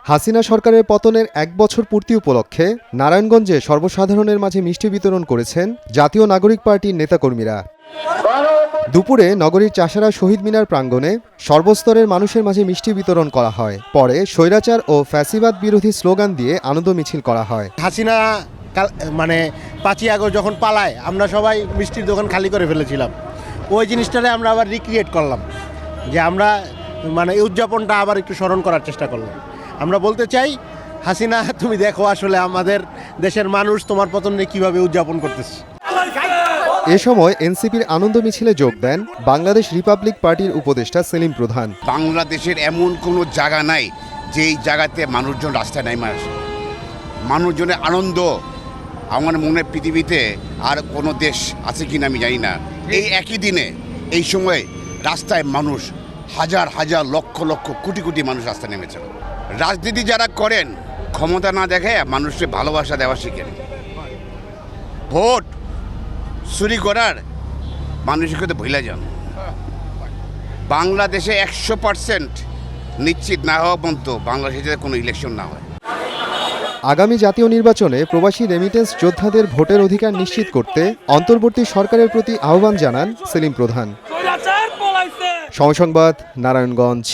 হাসিনা সরকারের পতনের ১ বছর পূর্তি উপলক্ষে নারায়ণগঞ্জে সর্বসাধারণের মাঝে মিষ্টি বিতরণ করেছেন জাতীয় নাগরিক পার্টির নেতাকর্মীরা। দুপুরে নগরীর চাষারা শহীদ মিনার প্রাঙ্গণে সর্বস্তরের মানুষের মাঝে মিষ্টি বিতরণ করা হয়। পরে স্বৈরাচার ও ফ্যাসিবাদ বিরোধী স্লোগান দিয়ে আনন্দ মিছিল করা হয়। হাসিনা ৫ই আগস্ট যখন পালায়, আমরা সবাই মিষ্টির দোকান খালি করে ফেলেছিলাম। ওই জিনিসটারে আমরা আবার রিক্রিয়েট করলাম, যে আমরা এই উদযাপনটা আবার একটু স্মরণ করার চেষ্টা করলাম। আমরা বলতে চাই, হাসিনা তুমি দেখো আসলে আমাদের দেশের মানুষ তোমার পতন নিয়ে কীভাবে উদযাপন করতেছে। এ সময় এনসিপির আনন্দ মিছিলে যোগ দেন বাংলাদেশ রিপাবলিক পার্টির উপদেষ্টা সেলিম প্রধান। বাংলাদেশের এমন কোনো জায়গা নাই যেই জায়গাতে মানুষজন রাস্তায় নেমে আসে। মানুষজনের আনন্দ আমার মনে পৃথিবীতে আর কোনো দেশ আছে কিনা আমি জানি না। এই একই দিনে এই সময় রাস্তায় মানুষ হাজার হাজার লক্ষ লক্ষ কোটি কোটি মানুষ রাস্তায় নেমেছে। রাজনীতি যারা করেন ক্ষমতা না দেখে মানুষকে ভালোবাসা দেওয়া শিখেন। ভোট চুরি করার মানুষের কথা ভুলে যান। বাংলাদেশে 100% নিশ্চিত না হওয়া পর্যন্ত বাংলাদেশে কোনো ইলেকশন না হয়। আগামী জাতীয় নির্বাচনে প্রবাসী রেমিটেন্স যোদ্ধাদের ভোটের অধিকার নিশ্চিত করতে অন্তর্বর্তী সরকারের প্রতি আহ্বান জানান সেলিম প্রধান। সময় সংবাদ, নারায়ণগঞ্জ।